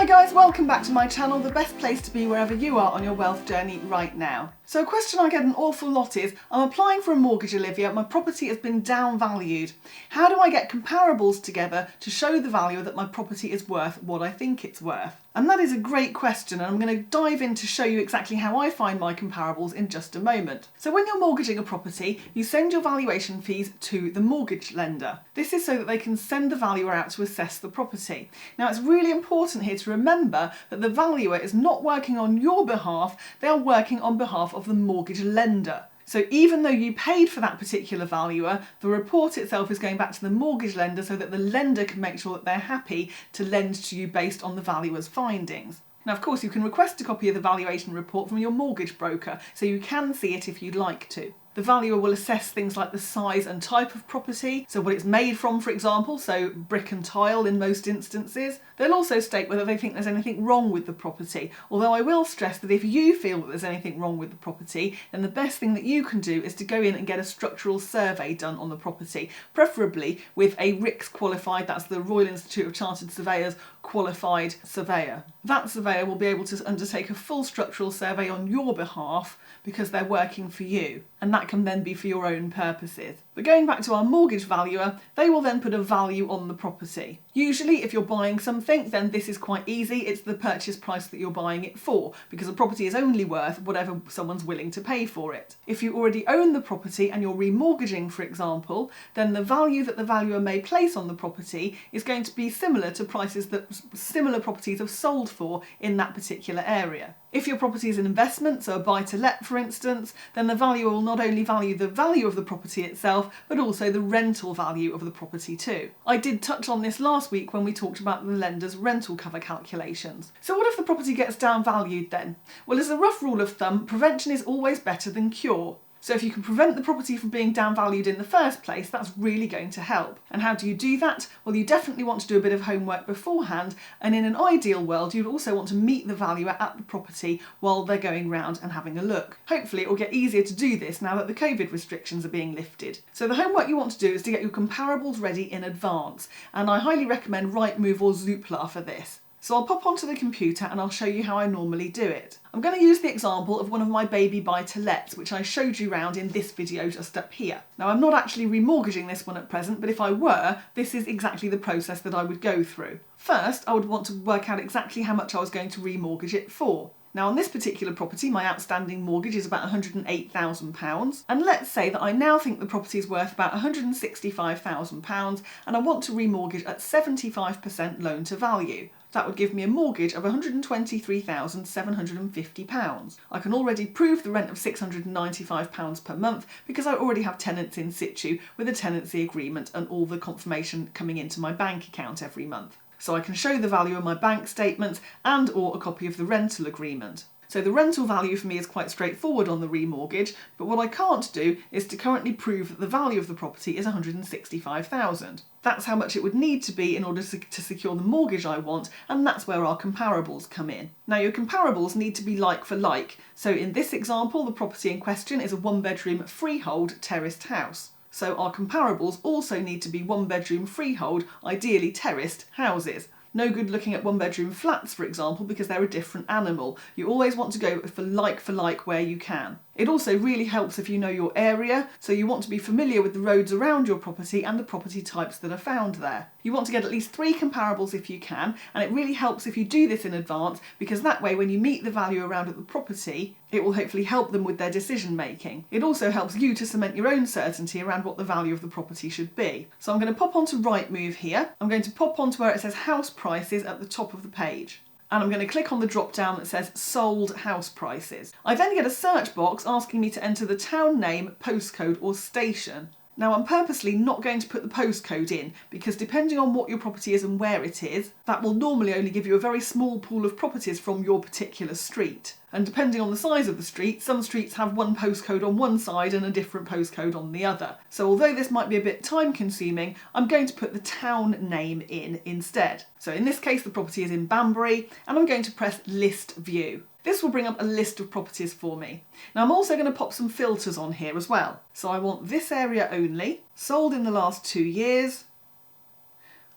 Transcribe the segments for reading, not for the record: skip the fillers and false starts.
guys, welcome back to my channel, the best place to be wherever you are on your wealth journey right now. So a question I get an awful lot is, I'm applying for a mortgage, Olivia, my property has been downvalued. How do I get comparables together to show the valuer that my property is worth what I think it's worth? And that is a great question, and I'm going to dive in to show you exactly how I find my comparables in just a moment. So when you're mortgaging a property, you send your valuation fees to the mortgage lender. This is so that they can send the valuer out to assess the property. Now it's really important here to remember that the valuer is not working on your behalf, they are working on behalf of the mortgage lender. So even though you paid for that particular valuer, the report itself is going back to the mortgage lender so that the lender can make sure that they're happy to lend to you based on the valuer's findings. Now, of course, you can request a copy of the valuation report from your mortgage broker, so you can see it if you'd like to. The valuer will assess things like the size and type of property, so what it's made from, for example, so brick and tile in most instances. They'll also state whether they think there's anything wrong with the property, although I will stress that if you feel that there's anything wrong with the property, then the best thing that you can do is to go in and get a structural survey done on the property, preferably with a RICS qualified, that's the Royal Institute of Chartered Surveyors, qualified surveyor. That surveyor will be able to undertake a full structural survey on your behalf because they're working for you, and that can then be for your own purposes. But going back to our mortgage valuer, they will then put a value on the property. Usually if you're buying something, then this is quite easy. It's the purchase price that you're buying it for, because a property is only worth whatever someone's willing to pay for it. If you already own the property and you're remortgaging, for example, then the value that the valuer may place on the property is going to be similar to prices that similar properties have sold for in that particular area. If your property is an investment, so a buy-to-let for instance, then the valuer will not only value the value of the property itself, but also the rental value of the property too. I did touch on this last week when we talked about the lender's rental cover calculations. So what if the property gets downvalued then? Well, as a rough rule of thumb, prevention is always better than cure. So if you can prevent the property from being downvalued in the first place, that's really going to help. And how do you do that? Well, you definitely want to do a bit of homework beforehand, and in an ideal world, you'd also want to meet the valuer at the property while they're going round and having a look. Hopefully it will get easier to do this now that the COVID restrictions are being lifted. So the homework you want to do is to get your comparables ready in advance, and I highly recommend Rightmove or Zoopla for this. So I'll pop onto the computer and I'll show you how I normally do it. I'm going to use the example of one of my baby buy-to-lets, which I showed you around in this video just up here. Now I'm not actually remortgaging this one at present, but if I were, this is exactly the process that I would go through. First, I would want to work out exactly how much I was going to remortgage it for. Now on this particular property, my outstanding mortgage is about £108,000, and let's say that I now think the property is worth about £165,000 and I want to remortgage at 75% loan to value. That would give me a mortgage of £123,750. I can already prove the rent of £695 per month because I already have tenants in situ with a tenancy agreement and all the confirmation coming into my bank account every month. So I can show the value of my bank statement and or a copy of the rental agreement. So the rental value for me is quite straightforward on the remortgage, but what I can't do is to currently prove that the value of the property is £165,000. That's how much it would need to be in order to secure the mortgage I want, and that's where our comparables come in. Now your comparables need to be like for like. So in this example, the property in question is a one-bedroom freehold terraced house. So our comparables also need to be one-bedroom freehold, ideally terraced houses. No good looking at one-bedroom flats, for example, because they're a different animal. You always want to go for like where you can. It also really helps if you know your area, so you want to be familiar with the roads around your property and the property types that are found there. You want to get at least 3 comparables if you can, and it really helps if you do this in advance, because that way when you meet the value around at the property, it will hopefully help them with their decision making. It also helps you to cement your own certainty around what the value of the property should be. So I'm going to pop onto Rightmove here. I'm going to pop onto where it says house prices at the top of the page. And I'm going to click on the drop down that says sold house prices. I then get a search box asking me to enter the town name, postcode or station. Now I'm purposely not going to put the postcode in because depending on what your property is and where it is, that will normally only give you a very small pool of properties from your particular street. And depending on the size of the street, some streets have one postcode on one side and a different postcode on the other. So although this might be a bit time consuming, I'm going to put the town name in instead. So in this case, the property is in Banbury, and I'm going to press List View. This will bring up a list of properties for me. Now I'm also going to pop some filters on here as well. So I want this area only, sold in the last 2 years.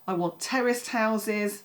I want terraced houses,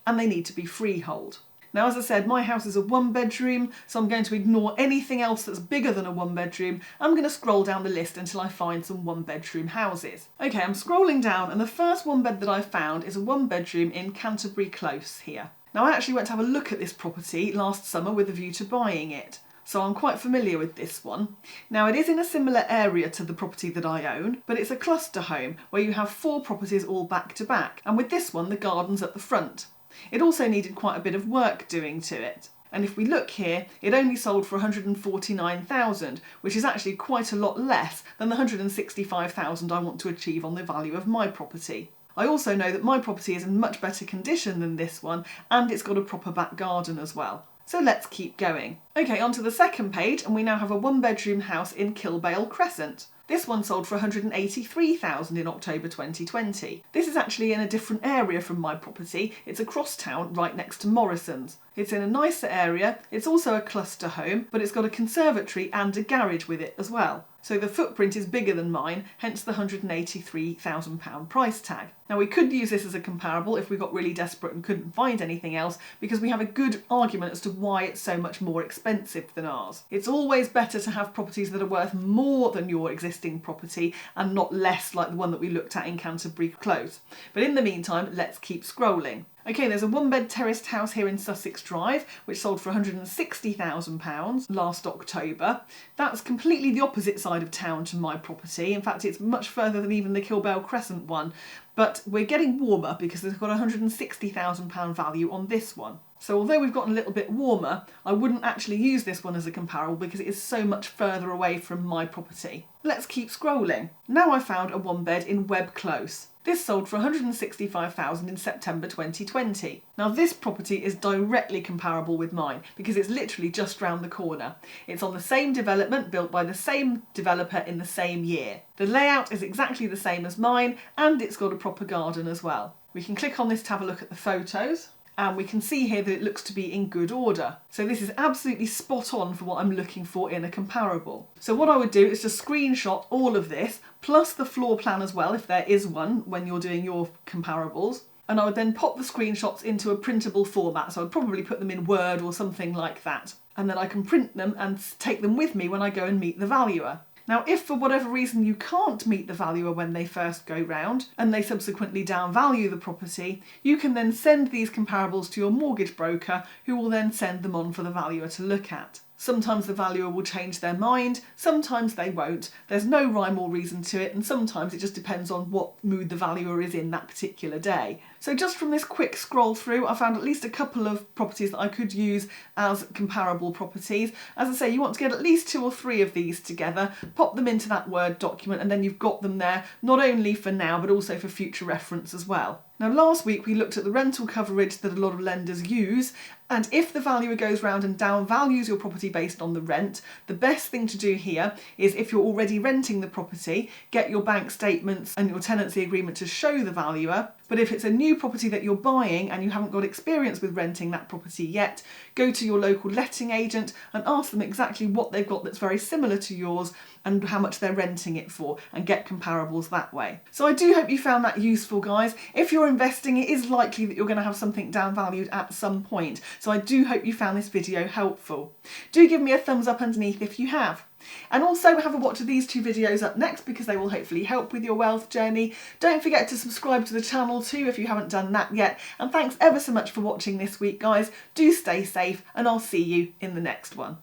and they need to be freehold. Now, as I said, my house is a 1-bedroom, so I'm going to ignore anything else that's bigger than a 1-bedroom. I'm going to scroll down the list until I find some 1-bedroom houses. Okay, I'm scrolling down, and the first 1-bed that I found is a 1-bedroom in Canterbury Close here. Now, I actually went to have a look at this property last summer with a view to buying it, so I'm quite familiar with this one. Now, it is in a similar area to the property that I own, but it's a cluster home where you have 4 properties all back to back, and with this one the garden's at the front. It also needed quite a bit of work doing to it. And if we look here, it only sold for $149,000, which is actually quite a lot less than the $165,000 I want to achieve on the value of my property. I also know that my property is in much better condition than this one, and it's got a proper back garden as well. So let's keep going. Okay, on to the second page, and we now have a 1-bedroom house in Kilbale Crescent. This one sold for $183,000 in October 2020. This is actually in a different area from my property. It's across town, right next to Morrison's. It's in a nicer area. It's also a cluster home, but it's got a conservatory and a garage with it as well. So the footprint is bigger than mine, hence the £183,000 price tag. Now, we could use this as a comparable if we got really desperate and couldn't find anything else, because we have a good argument as to why it's so much more expensive than ours. It's always better to have properties that are worth more than your existing property and not less, like the one that we looked at in Canterbury Close. But in the meantime, let's keep scrolling. Okay, there's a 1-bed terraced house here in Sussex Drive, which sold for £160,000 last October. That's completely the opposite side of town to my property. In fact, it's much further than even the Kilbale Crescent one. But we're getting warmer because there's got a £160,000 value on this one. So although we've gotten a little bit warmer, I wouldn't actually use this one as a comparable because it is so much further away from my property. Let's keep scrolling. Now I found a 1-bed in Webb Close. This sold for $165,000 in September 2020. Now, this property is directly comparable with mine because it's literally just round the corner. It's on the same development, built by the same developer in the same year. The layout is exactly the same as mine, and it's got a proper garden as well. We can click on this to have a look at the photos, and we can see here that it looks to be in good order. So this is absolutely spot on for what I'm looking for in a comparable. So what I would do is just screenshot all of this, plus the floor plan as well, if there is one, when you're doing your comparables. And I would then pop the screenshots into a printable format. So I'd probably put them in Word or something like that. And then I can print them and take them with me when I go and meet the valuer. Now, if for whatever reason you can't meet the valuer when they first go round and they subsequently downvalue the property, you can then send these comparables to your mortgage broker, who will then send them on for the valuer to look at. Sometimes the valuer will change their mind, sometimes they won't. There's no rhyme or reason to it, and sometimes it just depends on what mood the valuer is in that particular day. So just from this quick scroll through, I found at least a couple of properties that I could use as comparable properties. As I say, you want to get at least 2 or 3 of these together, pop them into that Word document, and then you've got them there, not only for now, but also for future reference as well. Now, last week we looked at the rental coverage that a lot of lenders use, and if the valuer goes round and downvalues your property based on the rent, the best thing to do here is, if you're already renting the property, get your bank statements and your tenancy agreement to show the valuer. But if it's a new property that you're buying and you haven't got experience with renting that property yet, go to your local letting agent and ask them exactly what they've got that's very similar to yours and how much they're renting it for, and get comparables that way. So I do hope you found that useful, guys. If you're investing, it is likely that you're going to have something downvalued at some point. So I do hope you found this video helpful. Do give me a thumbs up underneath if you have. And also have a watch of these 2 videos up next, because they will hopefully help with your wealth journey. Don't forget to subscribe to the channel too if you haven't done that yet. And thanks ever so much for watching this week, guys. Do stay safe, and I'll see you in the next one.